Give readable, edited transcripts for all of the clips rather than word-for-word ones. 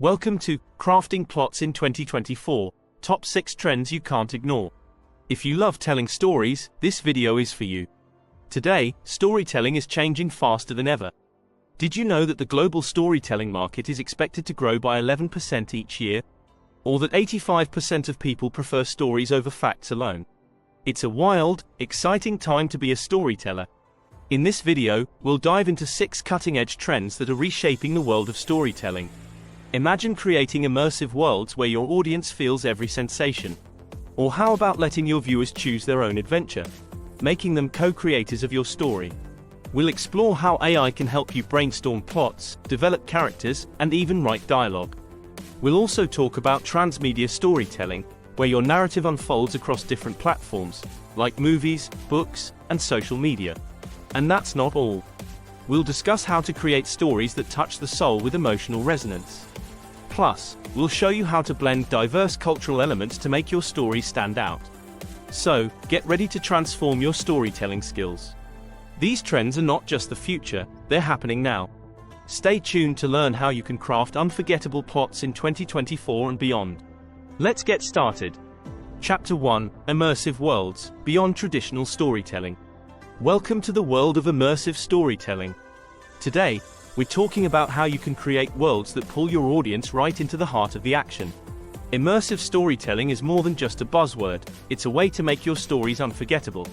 Welcome to Crafting Plots in 2024, Top 6 Trends You Can't Ignore. If you love telling stories, this video is for you. Today, storytelling is changing faster than ever. Did you know that the global storytelling market is expected to grow by 11% each year? Or that 85% of people prefer stories over facts alone? It's a wild, exciting time to be a storyteller. In this video, we'll dive into 6 cutting-edge trends that are reshaping the world of storytelling. Imagine creating immersive worlds where your audience feels every sensation. Or how about letting your viewers choose their own adventure, making them co-creators of your story? We'll explore how AI can help you brainstorm plots, develop characters, and even write dialogue. We'll also talk about transmedia storytelling, where your narrative unfolds across different platforms, like movies, books, and social media. And that's not all. We'll discuss how to create stories that touch the soul with emotional resonance. Plus, we'll show you how to blend diverse cultural elements to make your story stand out. So, get ready to transform your storytelling skills. These trends are not just the future, they're happening now. Stay tuned to learn how you can craft unforgettable plots in 2024 and beyond. Let's get started. Chapter 1: Immersive Worlds, Beyond Traditional Storytelling. Welcome to the world of immersive storytelling. Today, we're talking about how you can create worlds that pull your audience right into the heart of the action. Immersive storytelling is more than just a buzzword, it's a way to make your stories unforgettable.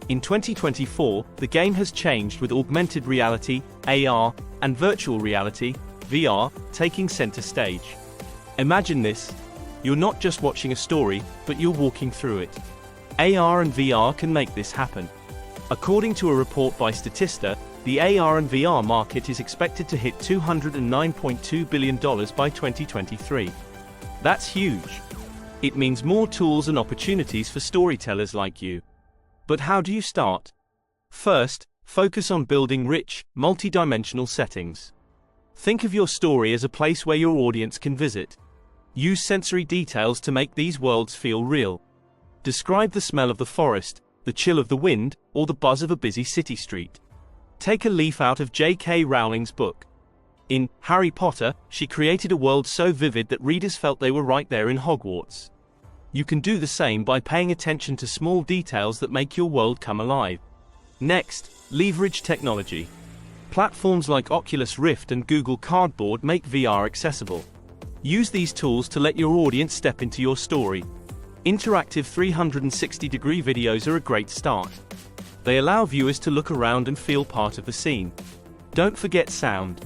In 2024, the game has changed with augmented reality, AR, and virtual reality, VR, taking center stage. Imagine this: you're not just watching a story, but you're walking through it. AR and VR can make this happen. According to a report by Statista, the AR and VR market is expected to hit $209.2 billion by 2023. That's huge. It means more tools and opportunities for storytellers like you. But how do you start? First, focus on building rich, multi-dimensional settings. Think of your story as a place where your audience can visit. Use sensory details to make these worlds feel real. Describe the smell of the forest, the chill of the wind, or the buzz of a busy city street. Take a leaf out of J.K. Rowling's book. In Harry Potter, she created a world so vivid that readers felt they were right there in Hogwarts. You can do the same by paying attention to small details that make your world come alive. Next, leverage technology. Platforms like Oculus Rift and Google Cardboard make VR accessible. Use these tools to let your audience step into your story. Interactive 360-degree videos are a great start. They allow viewers to look around and feel part of the scene. Don't forget sound.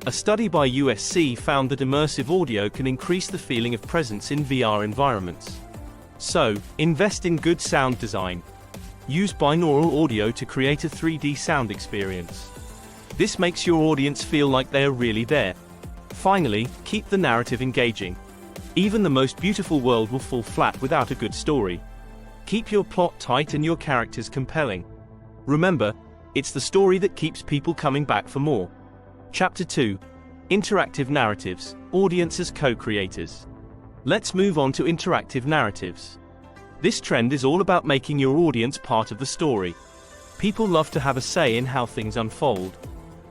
A study by USC found that immersive audio can increase the feeling of presence in VR environments. So, invest in good sound design. Use binaural audio to create a 3D sound experience. This makes your audience feel like they are really there. Finally, keep the narrative engaging. Even the most beautiful world will fall flat without a good story. Keep your plot tight and your characters compelling. Remember, it's the story that keeps people coming back for more. Chapter 2: Interactive Narratives, Audience as Co-Creators. Let's move on to interactive narratives. This trend is all about making your audience part of the story. People love to have a say in how things unfold.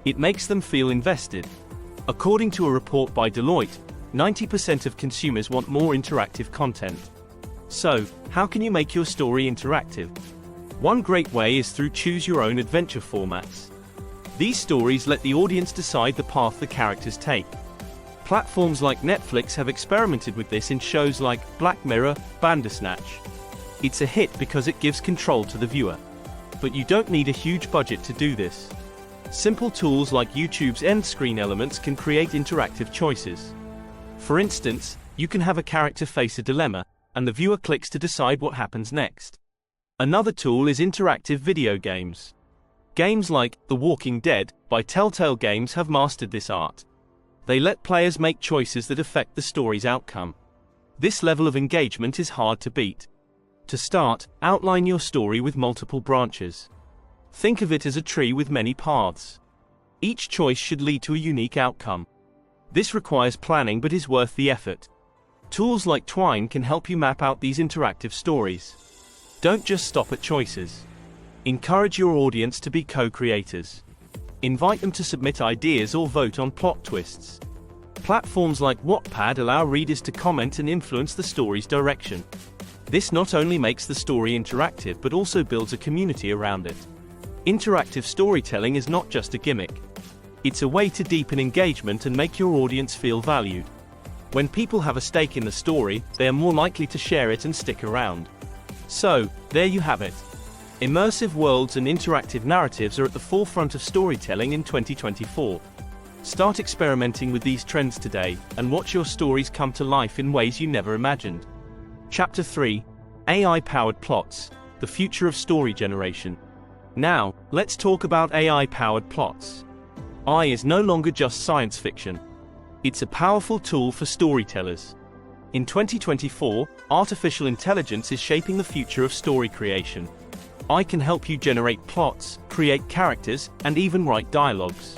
It makes them feel invested. According to a report by Deloitte, 90% of consumers want more interactive content. So, how can you make your story interactive? One great way is through choose-your-own-adventure formats. These stories let the audience decide the path the characters take. Platforms like Netflix have experimented with this in shows like Black Mirror, Bandersnatch. It's a hit because it gives control to the viewer. But you don't need a huge budget to do this. Simple tools like YouTube's end screen elements can create interactive choices. For instance, you can have a character face a dilemma, and the viewer clicks to decide what happens next. Another tool is interactive video games. Games like The Walking Dead by Telltale Games have mastered this art. They let players make choices that affect the story's outcome. This level of engagement is hard to beat. To start, outline your story with multiple branches. Think of it as a tree with many paths. Each choice should lead to a unique outcome. This requires planning but is worth the effort. Tools like Twine can help you map out these interactive stories. Don't just stop at choices. Encourage your audience to be co-creators. Invite them to submit ideas or vote on plot twists. Platforms like Wattpad allow readers to comment and influence the story's direction. This not only makes the story interactive but also builds a community around it. Interactive storytelling is not just a gimmick. It's a way to deepen engagement and make your audience feel valued. When people have a stake in the story, they are more likely to share it and stick around. So, there you have it. Immersive worlds and interactive narratives are at the forefront of storytelling in 2024. Start experimenting with these trends today, and watch your stories come to life in ways you never imagined. Chapter 3: AI-powered plots, the future of story generation. Now, let's talk about AI-powered plots. AI is no longer just science fiction. It's a powerful tool for storytellers. In 2024, artificial intelligence is shaping the future of story creation. AI can help you generate plots, create characters, and even write dialogues.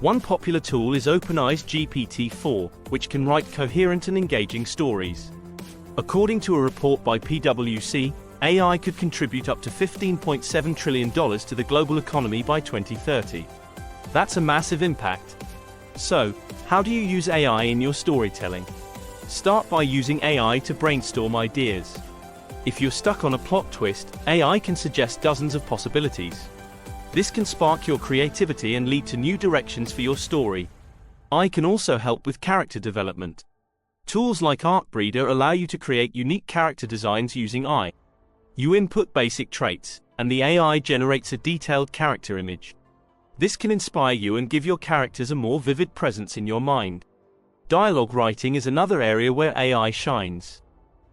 One popular tool is OpenAI's GPT-4, which can write coherent and engaging stories. According to a report by PwC, AI could contribute up to $15.7 trillion to the global economy by 2030. That's a massive impact. So, how do you use AI in your storytelling? Start by using AI to brainstorm ideas. If you're stuck on a plot twist, AI can suggest dozens of possibilities. This can spark your creativity and lead to new directions for your story. AI can also help with character development. Tools like Artbreeder allow you to create unique character designs using AI. You input basic traits, and the AI generates a detailed character image. This can inspire you and give your characters a more vivid presence in your mind. Dialogue writing is another area where AI shines.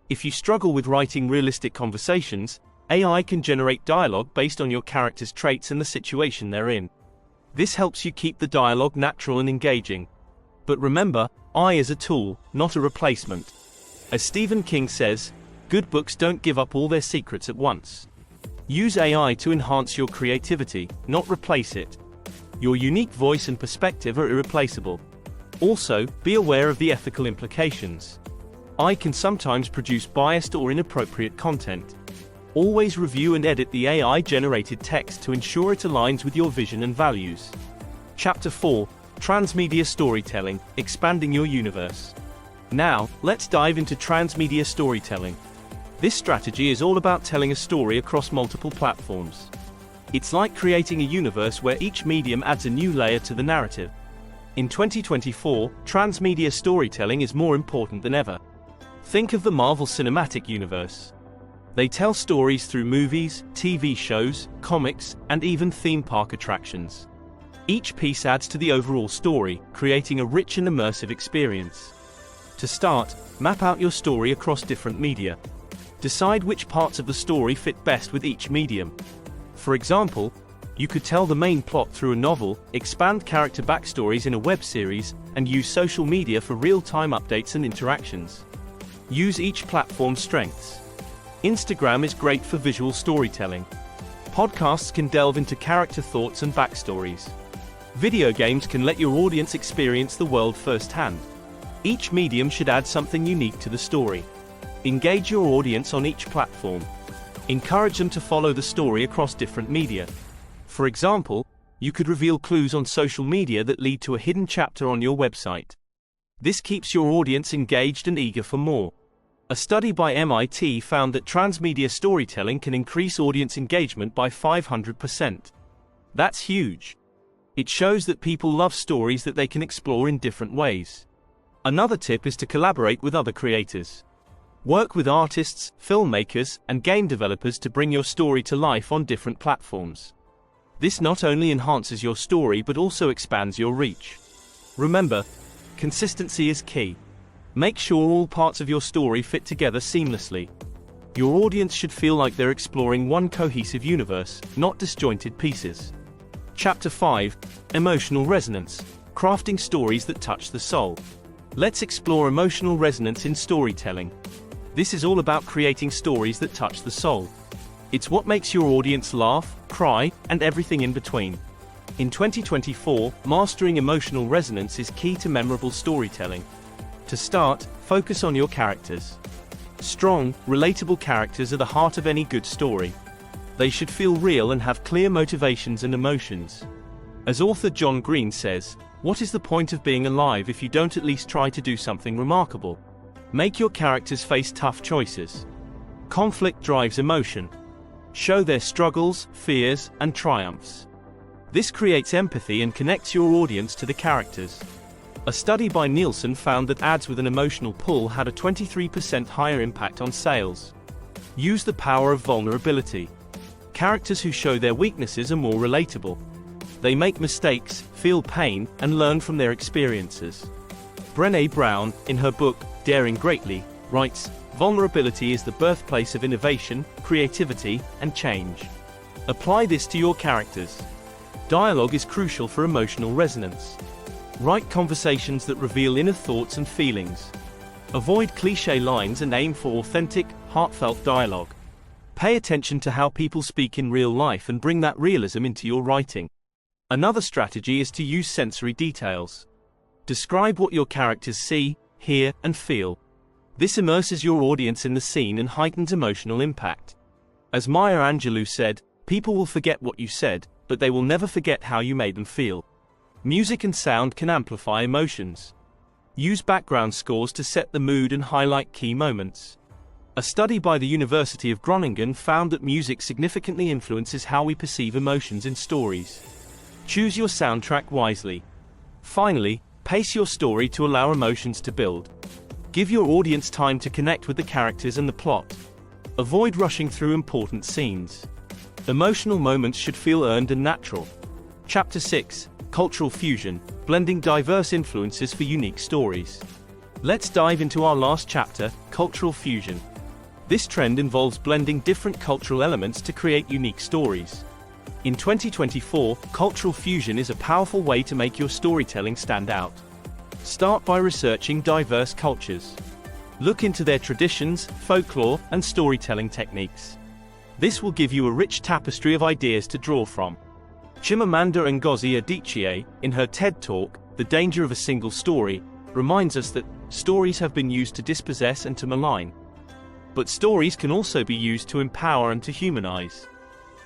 If you struggle with writing realistic conversations, AI can generate dialogue based on your character's traits and the situation they're in. This helps you keep the dialogue natural and engaging. But remember, AI is a tool, not a replacement. As Stephen King says, good books don't give up all their secrets at once. Use AI to enhance your creativity, not replace it. Your unique voice and perspective are irreplaceable. Also, be aware of the ethical implications. AI can sometimes produce biased or inappropriate content. Always review and edit the AI-generated text to ensure it aligns with your vision and values. Chapter 4: Transmedia Storytelling, Expanding Your Universe. Now, let's dive into transmedia storytelling. This strategy is all about telling a story across multiple platforms. It's like creating a universe where each medium adds a new layer to the narrative. In 2024, transmedia storytelling is more important than ever. Think of the Marvel Cinematic Universe. They tell stories through movies, TV shows, comics, and even theme park attractions. Each piece adds to the overall story, creating a rich and immersive experience. To start, map out your story across different media. Decide which parts of the story fit best with each medium. For example, you could tell the main plot through a novel, expand character backstories in a web series, and use social media for real-time updates and interactions. Use each platform's strengths. Instagram is great for visual storytelling. Podcasts can delve into character thoughts and backstories. Video games can let your audience experience the world firsthand. Each medium should add something unique to the story. Engage your audience on each platform. Encourage them to follow the story across different media. For example, you could reveal clues on social media that lead to a hidden chapter on your website. This keeps your audience engaged and eager for more. A study by MIT found that transmedia storytelling can increase audience engagement by 500%. That's huge. It shows that people love stories that they can explore in different ways. Another tip is to collaborate with other creators. Work with artists, filmmakers, and game developers to bring your story to life on different platforms. This not only enhances your story but also expands your reach. Remember, consistency is key. Make sure all parts of your story fit together seamlessly. Your audience should feel like they're exploring one cohesive universe, not disjointed pieces. Chapter 5: Emotional Resonance, Crafting Stories that Touch the Soul. Let's explore emotional resonance in storytelling. This is all about creating stories that touch the soul. It's what makes your audience laugh, cry, and everything in between. In 2024, mastering emotional resonance is key to memorable storytelling. To start, focus on your characters. Strong, relatable characters are the heart of any good story. They should feel real and have clear motivations and emotions. As author John Green says, What is the point of being alive if you don't at least try to do something remarkable? Make your characters face tough choices. Conflict drives emotion. Show their struggles, fears, and triumphs. This creates empathy and connects your audience to the characters. A study by Nielsen found that ads with an emotional pull had a 23% higher impact on sales. Use the power of vulnerability. Characters who show their weaknesses are more relatable. They make mistakes, feel pain, and learn from their experiences. Brené Brown, in her book, Daring Greatly, writes, "Vulnerability is the birthplace of innovation, creativity, and change." Apply this to your characters. Dialogue is crucial for emotional resonance. Write conversations that reveal inner thoughts and feelings. Avoid cliché lines and aim for authentic, heartfelt dialogue. Pay attention to how people speak in real life and bring that realism into your writing. Another strategy is to use sensory details. Describe what your characters see, hear, and feel. This immerses your audience in the scene and heightens emotional impact. As Maya Angelou said, "People will forget what you said, but they will never forget how you made them feel." Music and sound can amplify emotions. Use background scores to set the mood and highlight key moments. A study by the University of Groningen found that music significantly influences how we perceive emotions in stories. Choose your soundtrack wisely. Finally, pace your story to allow emotions to build. Give your audience time to connect with the characters and the plot. Avoid rushing through important scenes. Emotional moments should feel earned and natural. Chapter 6: Cultural Fusion, Blending Diverse Influences for Unique Stories. Let's dive into our last chapter, Cultural Fusion. This trend involves blending different cultural elements to create unique stories. In 2024, cultural fusion is a powerful way to make your storytelling stand out. Start by researching diverse cultures. Look into their traditions, folklore, and storytelling techniques. This will give you a rich tapestry of ideas to draw from. Chimamanda Ngozi Adichie, in her TED Talk, The Danger of a Single Story, reminds us that stories have been used to dispossess and to malign. But stories can also be used to empower and to humanize.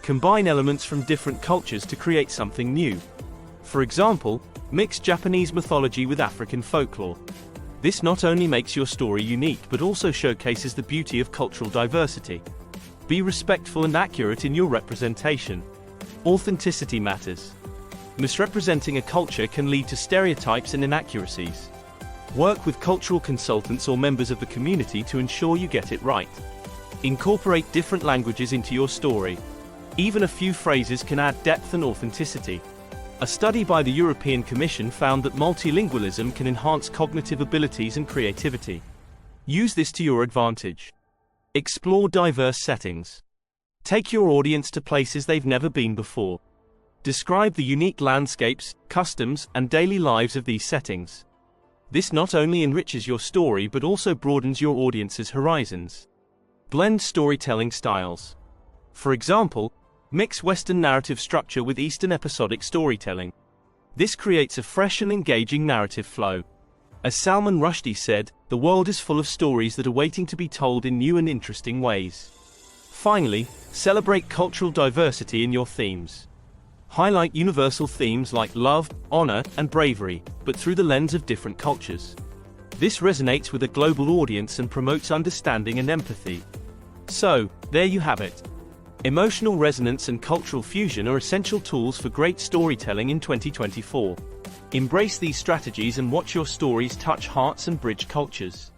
Combine elements from different cultures to create something new. For example, mix Japanese mythology with African folklore. This not only makes your story unique but also showcases the beauty of cultural diversity. Be respectful and accurate in your representation. Authenticity matters. Misrepresenting a culture can lead to stereotypes and inaccuracies. Work with cultural consultants or members of the community to ensure you get it right. Incorporate different languages into your story. Even a few phrases can add depth and authenticity. A study by the European Commission found that multilingualism can enhance cognitive abilities and creativity. Use this to your advantage. Explore diverse settings. Take your audience to places they've never been before. Describe the unique landscapes, customs, and daily lives of these settings. This not only enriches your story but also broadens your audience's horizons. Blend storytelling styles. For example, mix Western narrative structure with Eastern episodic storytelling. This creates a fresh and engaging narrative flow. As Salman Rushdie said, "The world is full of stories that are waiting to be told in new and interesting ways." Finally, celebrate cultural diversity in your themes. Highlight universal themes like love, honor, and bravery, but through the lens of different cultures. This resonates with a global audience and promotes understanding and empathy. So, there you have it. Emotional resonance and cultural fusion are essential tools for great storytelling in 2024. Embrace these strategies and watch your stories touch hearts and bridge cultures.